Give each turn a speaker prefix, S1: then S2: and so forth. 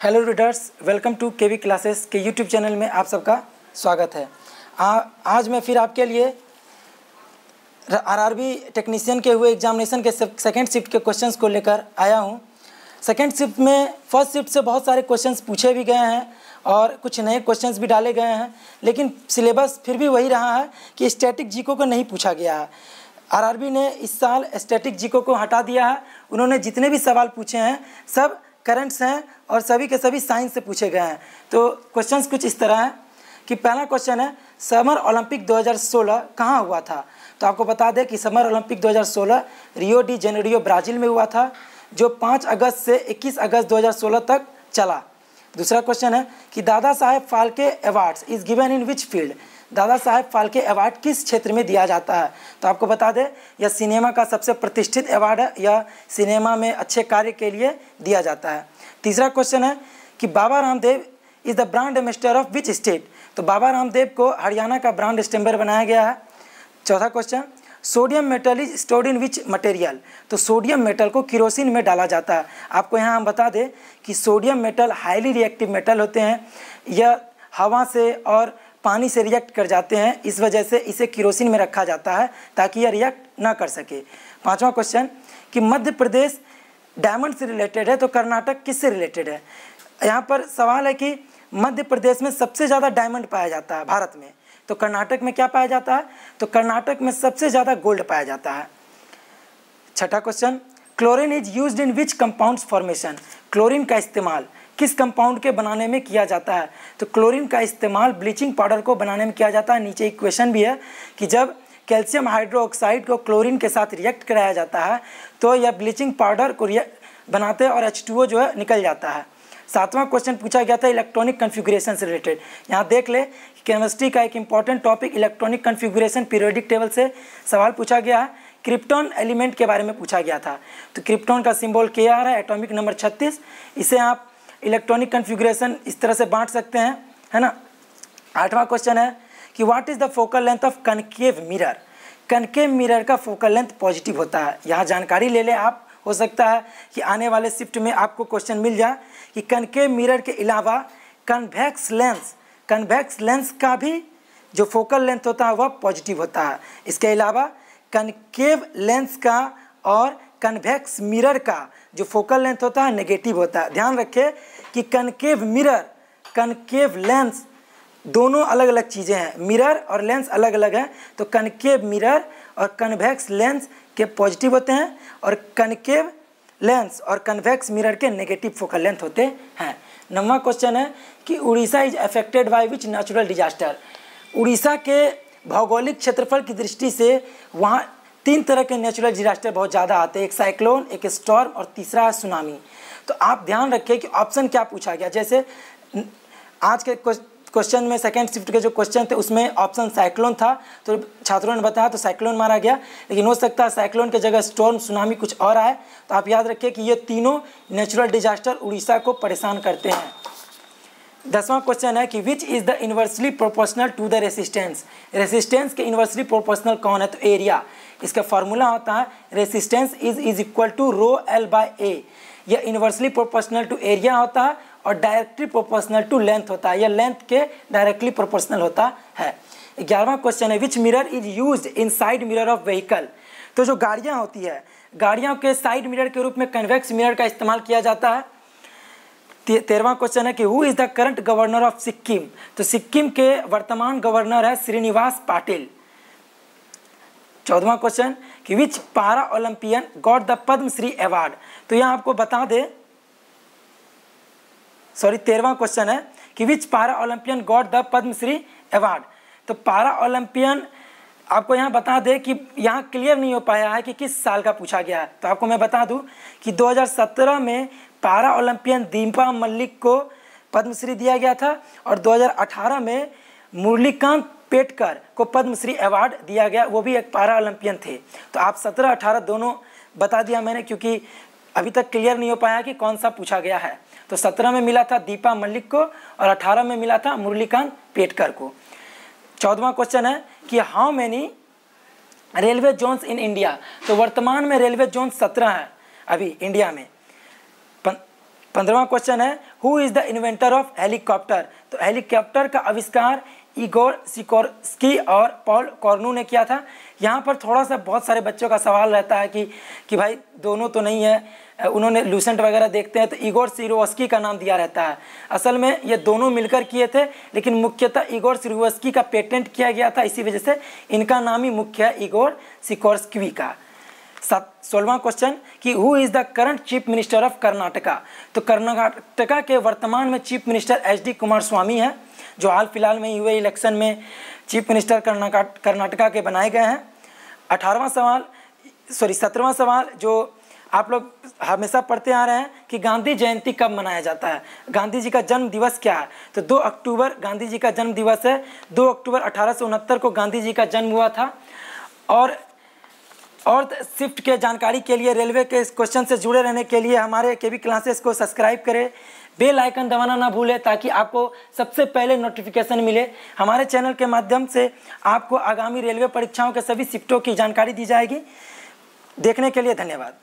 S1: Hello readers, welcome to KV classes के YouTube channel में आप सबका स्वागत है। आज मैं फिर आपके लिए आरआरबी टेक्नीशियन के हुए एग्जामिनेशन के सेकंड शिफ्ट के क्वेश्चंस को लेकर आया हूं। सेकंड शिफ्ट में फर्स्ट शिफ्ट से बहुत सारे क्वेश्चंस पूछे भी गए हैं और कुछ नए क्वेश्चंस भी डाले गए हैं, लेकिन सिलेबस फिर भी वही रहा है कि स्टैटिक जीको को नहीं पूछा गया है। आरआरबी ने इस साल स्टैटिक जीको को हटा दिया है। उन्होंने जितने भी सवाल पूछे हैं सब करंट्स हैं और सभी के सभी साइंस से पूछे गए हैं। तो क्वेश्चंस कुछ इस तरह हैं कि पहला क्वेश्चन है, समर ओलंपिक 2016 कहाँ हुआ था? तो आपको बता दें कि summer Olympic 2016 Rio de Janeiro Brazil में हुआ था, जो 5 अगस्त से 21 अगस्त 2016 तक चला। दूसरा क्वेश्चन है कि Dada Saheb Phalke awards is given in which field? Dada Saheb Phalke award किस क्षेत्र में दिया जाता है? तो आपको बता दें यह सिनेमा का सबसे प्रतिष्ठित अवार्ड है, यह सिनेमा में अच्छे कार्य के लिए दिया जाता है। तीसरा क्वेश्चन है कि Baba Ramdev is the brand ambassador of which state? तो बाबा रामदेव को हरियाणा का ब्रांड एम्बेसडर बनाया गया है। चौथा question, sodium metal is stored in which material? तो सोडियम मेटल को किरोसिन में डाला जाता है। आपको यहाँ हम बता दें कि sodium metal highly reactive metal होते हैं, यह हवा से और पानी से रिएक्ट कर जाते हैं, इस वजह से इसे किरोसिन में रखा जाता है ताकि यह रिएक्ट ना कर सके। पांचवा क्वेश्चन कि मध्य प्रदेश डायमंड से रिलेटेड है, तो कर्नाटक किससे रिलेटेड है? यहाँ पर सवाल है कि मध्य प्रदेश में सबसे ज़्यादा डायमंड पाया जाता है भारत में, तो कर्नाटक में क्या पाया जाता है? तो कर्नाटक में सबसे ज़्यादा गोल्ड पाया जाता है। छठा question, chlorine is used in which compounds formation? Chlorine का इस्तेमाल किस कंपाउंड के बनाने में किया जाता है? तो क्लोरीन का इस्तेमाल ब्लीचिंग पाउडर को बनाने में किया जाता है। नीचे एक क्वेश्चन भी है कि जब कैल्शियम हाइड्रोक्साइड को क्लोरीन के साथ रिएक्ट कराया जाता है तो यह ब्लीचिंग पाउडर को बनाते हैं और H2O जो है निकल जाता है। सातवां क्वेश्चन पूछा गया था इलेक्ट्रॉनिक कन्फिगुरेशन से रिलेटेड। यहाँ देख ले केमिस्ट्री का एक important topic electronic configuration periodic table से सवाल पूछा गया है। क्रिप्टॉन एलिमेंट के बारे में पूछा गया था। तो क्रिप्टॉन का सिंबल Kr है, एटॉमिक नंबर 36। इसे आप इलेक्ट्रॉनिक कन्फिगुरेशन इस तरह से बांट सकते हैं, है ना। आठवां क्वेश्चन है कि what is the focal length of concave mirror? Concave mirror का फोकल लेंथ पॉजिटिव होता है। यहाँ जानकारी ले लें आप, हो सकता है कि आने वाले शिफ्ट में आपको क्वेश्चन मिल जाए कि कनकेव मिरर के अलावा कन्वेक्स लेंस का भी जो फोकल लेंथ होता है वह पॉजिटिव होता है। इसके अलावा कनकेव लेंस का और कन्वेक्स मिरर का जो फोकल लेंथ होता है नेगेटिव होता है। ध्यान रखें कि कनकेव मिरर, कनकेव लेंस दोनों अलग अलग चीज़ें हैं, मिरर और लेंस अलग अलग हैं। तो कनकेव मिरर और कन्वेक्स लेंस के पॉजिटिव होते हैं और कनकेव लेंस और कन्वेक्स मिरर के नेगेटिव फोकल लेंथ होते हैं। 9वां क्वेश्चन है कि Orissa is affected by which natural disaster? Orissa के भौगोलिक क्षेत्रफल की दृष्टि से वहाँ 3 तरह के नेचुरल डिजास्टर बहुत ज़्यादा आते हैं, एक साइक्लोन, एक स्टॉर्म और तीसरा है सुनामी। तो आप ध्यान रखें कि ऑप्शन क्या पूछा गया। जैसे आज के क्वेश्चन में सेकंड शिफ्ट के जो क्वेश्चन थे उसमें ऑप्शन साइक्लोन था, तो छात्रों ने बताया तो साइक्लोन मारा गया, लेकिन हो सकता है साइक्लोन के जगह स्टॉर्म, सुनामी कुछ और आए। तो आप याद रखिए कि ये तीनों नेचुरल डिजास्टर उड़ीसा को परेशान करते हैं। 10वां क्वेश्चन है कि which is the inversely proportional to the resistance? Resistance के इन्वर्सली प्रोपोर्शनल कौन है? तो एरिया। इसका फॉर्मूला होता है resistance is equal to rho L by A. यह इन्वर्सली प्रोपोर्शनल टू एरिया होता है और डायरेक्टली प्रोपोर्शनल टू लेंथ होता है, यह लेंथ के डायरेक्टली प्रोपोर्शनल होता है। 11वां क्वेश्चन है विच mirror is used in side mirror of vehicle? तो जो गाड़ियाँ होती है, गाड़ियों के साइड मिरर के रूप में कन्वेक्स मिरर का इस्तेमाल किया जाता है। 13वां क्वेश्चन है कि who is the current governor of Sikkim? तो सिक्किम के वर्तमान गवर्नर है श्रीनिवास पाटिल। 14वां क्वेश्चन कि which para Olympian got the Padma Shri award? तो यहाँ आपको बता दें, 13वां क्वेश्चन है कि which para Olympian got the Padma Shri award? तो पारा ओलंपियन आपको यहाँ बता दें कि यहाँ क्लियर नहीं हो पाया है कि किस साल का पूछा गया है। तो आपको मैं बता दूँ कि 2017 में पारा ओलंपियन दीपा मलिक को पद्मश्री दिया गया था और 2018 में मुरलीकांत पेटकर को पद्मश्री अवार्ड दिया गया, वो भी एक पारा ओलंपियन थे। तो आप 17-18 दोनों बता दिया मैंने, क्योंकि अभी तक क्लियर नहीं हो पाया कि कौन सा पूछा गया है। तो 17 में मिला था दीपा मलिक को और 18 में मिला था मुरलीकांत पेटकर को। 14वां क्वेश्चन है कि how many railway zones in India? तो वर्तमान में रेलवे जोन 17 है अभी इंडिया में। 15वां क्वेश्चन है who is the inventor of helicopter. तो हेलीकॉप्टर का आविष्कार इगोर सिकोर्स्की और पॉल कॉर्नू ने किया था। यहाँ पर थोड़ा सा बहुत सारे बच्चों का सवाल रहता है कि भाई दोनों तो नहीं है, उन्होंने लूसेंट वगैरह देखते हैं तो इगोर सिरोवस्की का नाम दिया रहता है। असल में ये दोनों मिलकर किए थे, लेकिन मुख्यतः इगोर सिरोवस्की का पेटेंट किया गया था, इसी वजह से इनका नाम ही मुख्य है इगोर सिकोर्स्की का। 16वां क्वेश्चन कि who is the current chief minister of Karnataka. तो कर्नाटका के वर्तमान में चीफ मिनिस्टर HD कुमारस्वामी है, जो हाल फिलहाल में हुए इलेक्शन में चीफ मिनिस्टर कर्नाटका के बनाए गए हैं। 17वां सवाल जो आप लोग हमेशा पढ़ते आ रहे हैं कि गांधी जयंती कब मनाया जाता है, गांधी जी का जन्म दिवस क्या है। तो 2 अक्टूबर गांधी जी का जन्म दिवस है। 2 अक्टूबर 1869 को गांधी जी का जन्म हुआ था। और शिफ्ट के जानकारी के लिए, रेलवे के इस क्वेश्चन से जुड़े रहने के लिए हमारे KB क्लासेस को सब्सक्राइब करें, बेल आइकन दबाना ना भूलें ताकि आपको सबसे पहले नोटिफिकेशन मिले। हमारे चैनल के माध्यम से आपको आगामी रेलवे परीक्षाओं के सभी शिफ्टों की जानकारी दी जाएगी। देखने के लिए धन्यवाद।